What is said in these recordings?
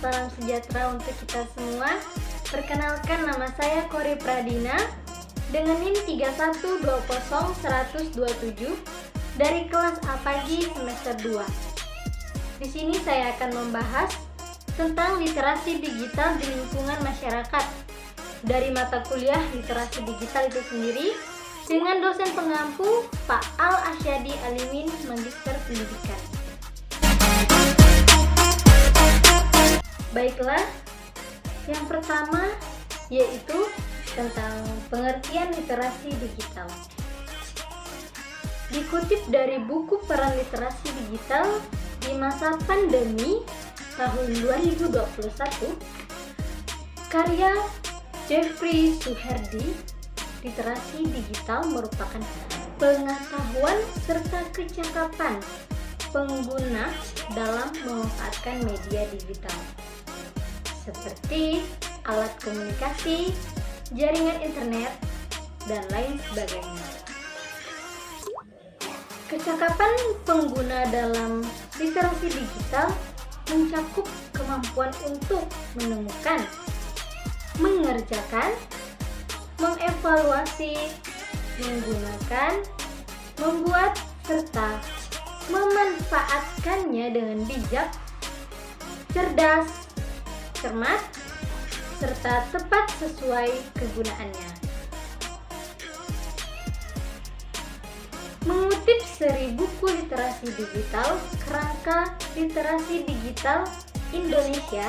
salam sejahtera untuk kita semua. Perkenalkan, nama saya Kori Pradina dengan NIM 3120127 dari kelas A Pagi semester 2. Di sini saya akan membahas tentang literasi digital di lingkungan masyarakat dari mata kuliah literasi digital itu sendiri dengan dosen pengampu Pak Al Asyadi Alimin, Magister Pendidikan. Baiklah, yang pertama yaitu tentang pengertian literasi digital. Dikutip dari buku Peran Literasi Digital di masa pandemi tahun 2021, karya Jeffrey Suherdi, literasi digital merupakan pengetahuan serta kecakapan pengguna dalam memanfaatkan media digital seperti alat komunikasi, jaringan internet, dan lain sebagainya. Kecakapan pengguna dalam literasi digital mencakup kemampuan untuk menemukan, mengerjakan, mengevaluasi, menggunakan, membuat, serta memanfaatkannya dengan bijak, cerdas, cermat, serta tepat sesuai kegunaannya. Mengutip seri buku literasi digital, Kerangka Literasi Digital Indonesia,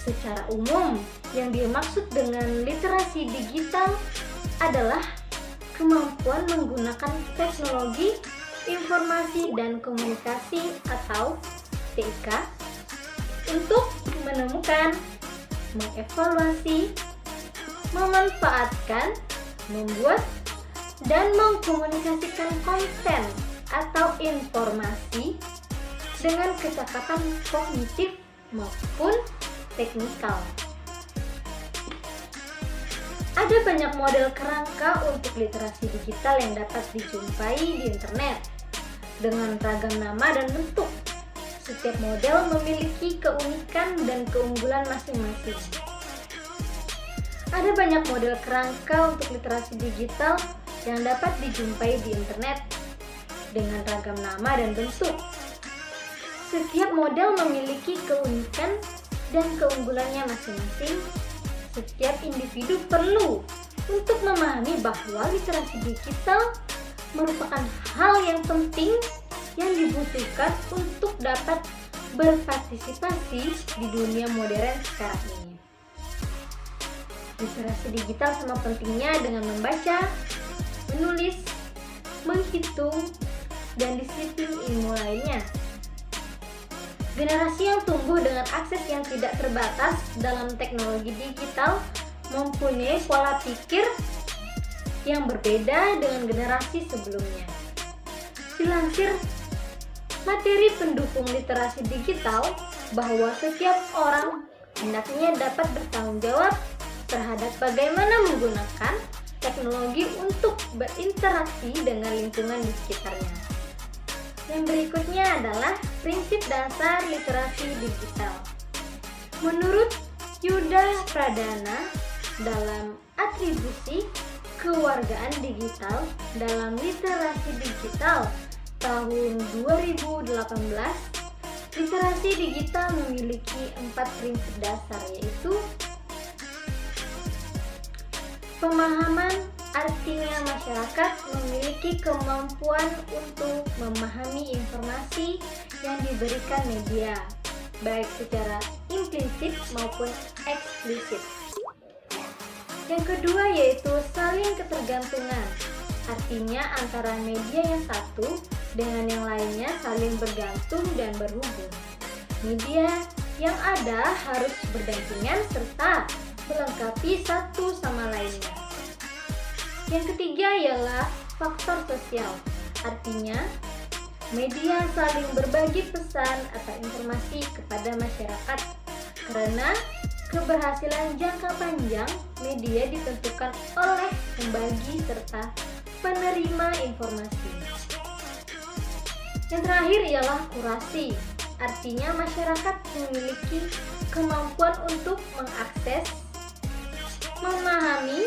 secara umum yang dimaksud dengan literasi digital adalah kemampuan menggunakan teknologi informasi dan komunikasi atau TIK untuk menemukan, mengevaluasi, memanfaatkan, membuat, dan mengkomunikasikan konten atau informasi dengan kecakapan kognitif maupun teknikal. Ada banyak model kerangka untuk literasi digital yang dapat dijumpai di internet dengan ragam nama dan bentuk. Setiap model memiliki keunikan dan keunggulan masing-masing. Ada banyak model kerangka untuk literasi digital yang dapat dijumpai di internet dengan ragam nama dan bentuk. Setiap model memiliki keunikan dan keunggulannya masing-masing. Setiap individu perlu untuk memahami bahwa literasi digital merupakan hal yang penting yang dibutuhkan untuk dapat berpartisipasi di dunia modern sekarang ini. Literasi digital sama pentingnya dengan membaca, menulis, menghitung, dan disiplin ilmu lainnya. Generasi yang tumbuh dengan akses yang tidak terbatas dalam teknologi digital mempunyai pola pikir yang berbeda dengan generasi sebelumnya. Dilansir materi pendukung literasi digital bahwa setiap orang hendaknya dapat bertanggung jawab terhadap bagaimana menggunakan teknologi untuk berinteraksi dengan lingkungan di sekitarnya. Yang berikutnya adalah prinsip dasar literasi digital. Menurut Yuda Pradana dalam atribusi kewargaan digital dalam literasi digital tahun 2018, literasi digital memiliki 4 prinsip dasar, yaitu pemahaman, artinya masyarakat memiliki kemampuan untuk memahami informasi yang diberikan media, baik secara implisit maupun eksplisit. Yang kedua yaitu saling ketergantungan, artinya antara media yang satu dengan yang lainnya saling bergantung dan berhubung. Media yang ada harus berdampingan serta melengkapi satu sama lainnya. Yang ketiga ialah faktor sosial, artinya media saling berbagi pesan atau informasi kepada masyarakat. Karena keberhasilan jangka panjang media ditentukan oleh pembagi serta penerima informasi. Yang terakhir ialah kurasi, artinya masyarakat memiliki kemampuan untuk mengakses, memahami,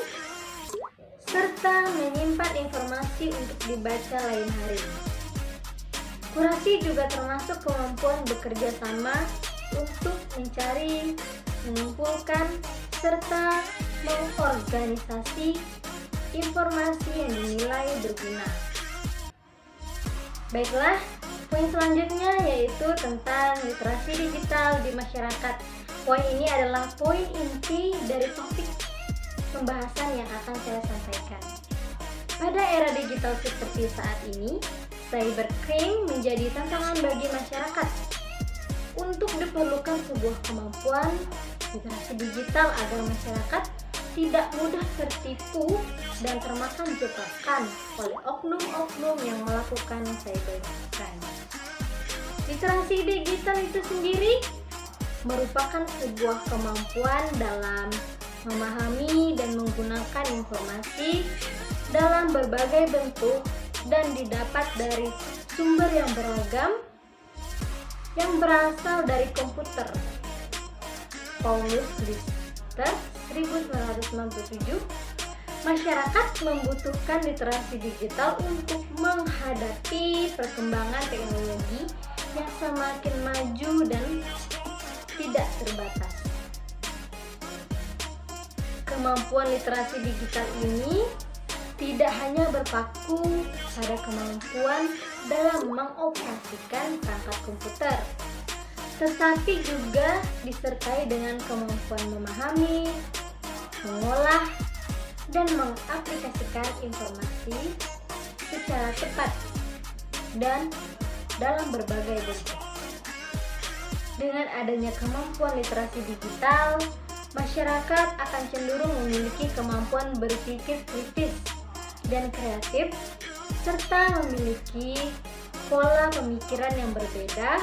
serta menyimpan informasi untuk dibaca lain hari. Kurasi juga termasuk kemampuan bekerja sama untuk mencari, mengumpulkan, serta mengorganisasi informasi yang dinilai berguna. Baiklah, poin selanjutnya yaitu tentang literasi digital di masyarakat. Poin ini adalah poin inti dari topik pembahasan yang akan saya sampaikan. Pada era digital seperti saat ini, cybercrime menjadi tantangan bagi masyarakat. Untuk diperlukan sebuah kemampuan literasi digital agar masyarakat tidak mudah tertipu dan termakan jebakan oleh oknum-oknum yang melakukan cybercrime. Literasi digital itu sendiri merupakan sebuah kemampuan dalam memahami dan menggunakan informasi dalam berbagai bentuk dan didapat dari sumber yang beragam yang berasal dari komputer. Paulus Lister 1997, masyarakat membutuhkan literasi digital untuk menghadapi perkembangan teknologi yang semakin maju dan tidak terbatas. Kemampuan literasi digital ini tidak hanya berpaku pada kemampuan dalam mengoperasikan perangkat komputer, tetapi juga disertai dengan kemampuan memahami, mengolah, dan mengaplikasikan informasi secara cepat dan dalam berbagai bentuk. Dengan adanya kemampuan literasi digital, masyarakat akan cenderung memiliki kemampuan berpikir kritis dan kreatif, serta memiliki pola pemikiran yang berbeda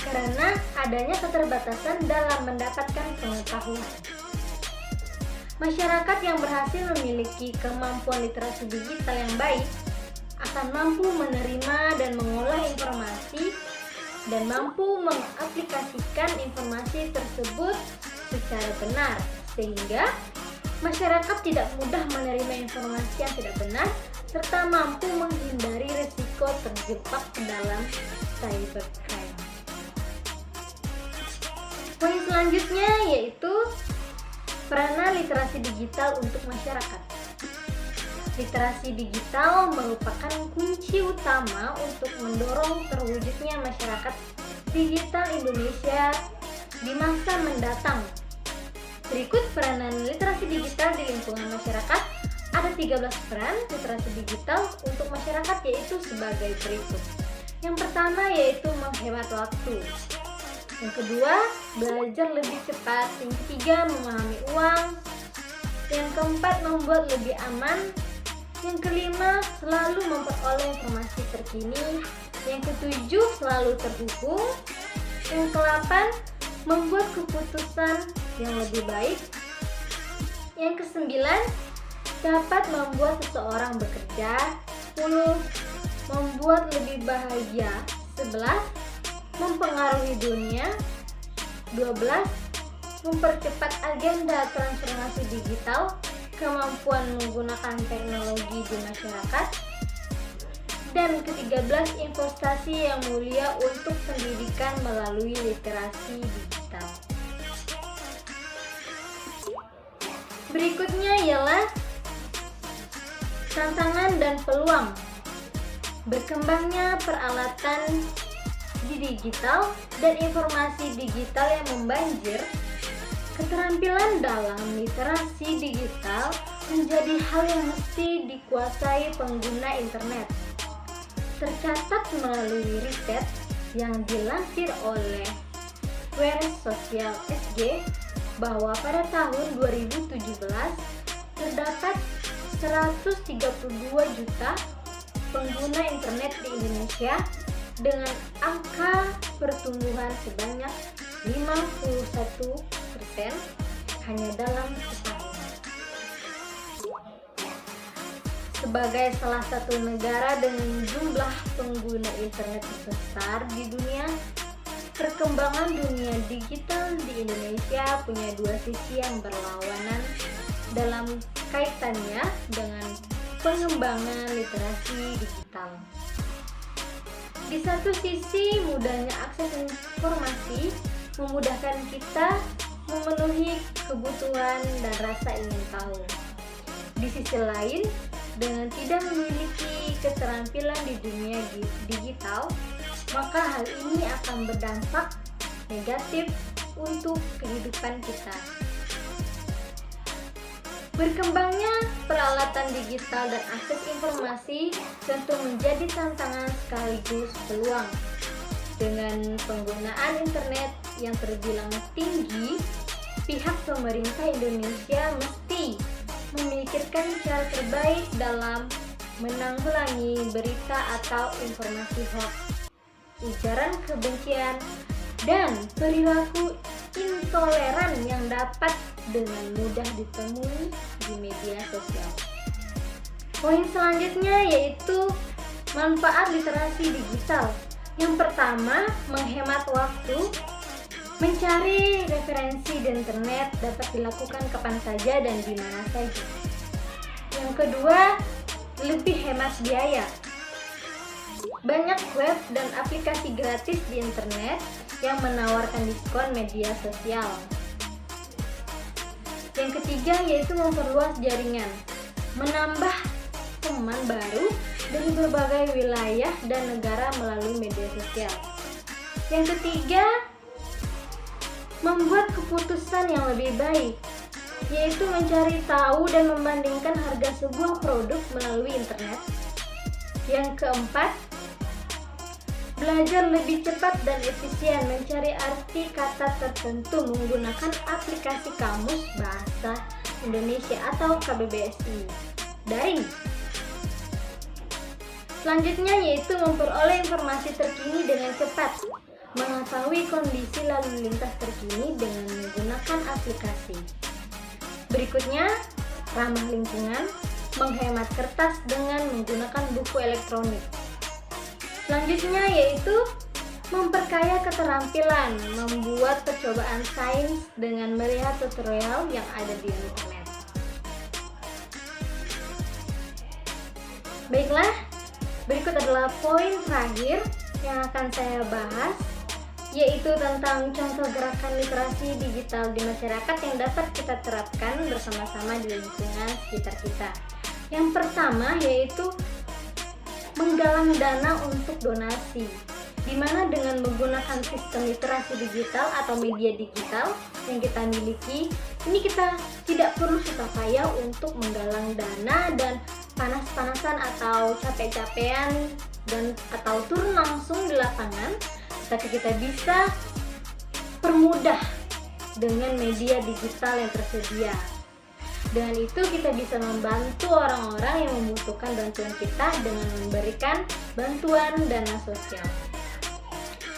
karena adanya keterbatasan dalam mendapatkan pengetahuan. Masyarakat yang berhasil memiliki kemampuan literasi digital yang baik akan mampu menerima dan mengolah informasi dan mampu mengaplikasikan informasi tersebut secara benar, sehingga masyarakat tidak mudah menerima informasi yang tidak benar serta mampu menghindari risiko terjebak ke dalam cybercrime. Poin selanjutnya yaitu peranan literasi digital untuk masyarakat. Literasi digital merupakan kunci utama untuk mendorong terwujudnya masyarakat digital Indonesia di masa mendatang. Berikut peranan literasi digital di lingkungan masyarakat. Ada 13 peran literasi digital untuk masyarakat, yaitu sebagai berikut. Yang pertama yaitu menghemat waktu. Yang kedua, belajar lebih cepat. Yang ketiga, memahami uang. Yang keempat, membuat lebih aman. Yang kelima, selalu memperoleh informasi terkini. Yang ketujuh, selalu terhubung. Yang kedelapan, membuat keputusan yang lebih baik. Yang kesembilan, dapat membuat seseorang bekerja. 10, membuat lebih bahagia. 11, mempengaruhi dunia. 12, mempercepat agenda transformasi digital, kemampuan menggunakan teknologi di masyarakat. Dan ke-13, investasi yang mulia untuk pendidikan melalui literasi digital. Berikutnya ialah tantangan dan peluang. Berkembangnya peralatan di digital dan informasi digital yang membanjir, keterampilan dalam literasi digital menjadi hal yang mesti dikuasai pengguna internet. Tercatat melalui riset yang dilansir oleh Wers Sosial SG bahwa pada tahun 2017 terdapat 132 juta pengguna internet di Indonesia dengan angka pertumbuhan sebanyak 51% hanya dalam setahun. Sebagai salah satu negara dengan jumlah pengguna internet terbesar di dunia, perkembangan dunia digital di Indonesia punya dua sisi yang berlawanan dalam kaitannya dengan pengembangan literasi digital. Di satu sisi, mudahnya akses informasi memudahkan kita memenuhi kebutuhan dan rasa ingin tahu. Di sisi lain, dengan tidak memiliki keterampilan di dunia digital, maka hal ini akan berdampak negatif untuk kehidupan kita. Berkembangnya peralatan digital dan akses informasi tentu menjadi tantangan sekaligus peluang. Dengan penggunaan internet yang terbilang tinggi, pihak pemerintah Indonesia mesti memikirkan cara terbaik dalam menanggulangi berita atau informasi hoax, ujaran kebencian, dan perilaku intoleran yang dapat dengan mudah ditemui di media sosial. Poin selanjutnya yaitu manfaat literasi digital. Yang pertama, menghemat waktu. Mencari referensi di internet dapat dilakukan kapan saja dan di mana saja. Yang kedua, lebih hemat biaya. Banyak web dan aplikasi gratis di internet yang menawarkan diskon media sosial. Yang ketiga yaitu memperluas jaringan, menambah teman baru dari berbagai wilayah dan negara melalui media sosial. Yang ketiga, membuat keputusan yang lebih baik, yaitu mencari tahu dan membandingkan harga sebuah produk melalui internet. Yang keempat, belajar lebih cepat dan efisien mencari arti kata tertentu menggunakan aplikasi Kamus Bahasa Indonesia atau KBBSI daring. Selanjutnya yaitu memperoleh informasi terkini dengan cepat, mengetahui kondisi lalu lintas terkini dengan menggunakan aplikasi. Berikutnya, ramah lingkungan, menghemat kertas dengan menggunakan buku elektronik. Selanjutnya yaitu memperkaya keterampilan, membuat percobaan sains dengan melihat tutorial yang ada di internet. Baiklah, berikut adalah poin terakhir yang akan saya bahas, yaitu tentang contoh gerakan literasi digital di masyarakat yang dapat kita terapkan bersama-sama di lingkungan sekitar kita. Yang pertama yaitu menggalang dana untuk donasi, di mana dengan menggunakan sistem literasi digital atau media digital yang kita miliki, ini kita tidak perlu susah payah untuk menggalang dana dan panas-panasan atau capek-capean dan atau turun langsung di lapangan, tapi kita bisa permudah dengan media digital yang tersedia. Dengan itu kita bisa membantu orang-orang yang membutuhkan bantuan kita dengan memberikan bantuan dana sosial.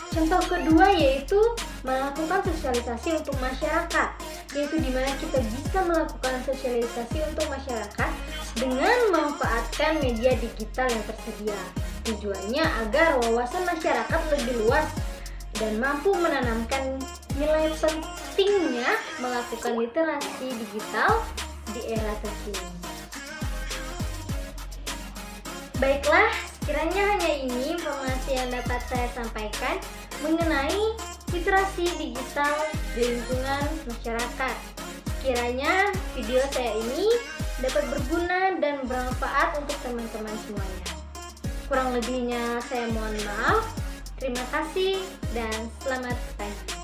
Contoh kedua yaitu melakukan sosialisasi untuk masyarakat, yaitu di mana kita bisa melakukan sosialisasi untuk masyarakat dengan memanfaatkan media digital yang tersedia. Tujuannya agar wawasan masyarakat lebih luas dan mampu menanamkan nilai pentingnya melakukan literasi digital di era terkini. Baiklah, sekiranya hanya ini informasi yang dapat saya sampaikan mengenai literasi digital di lingkungan masyarakat. Kiranya video saya ini dapat berguna dan bermanfaat untuk teman-teman semuanya. Kurang lebihnya saya mohon maaf. Terima kasih dan selamat pagi.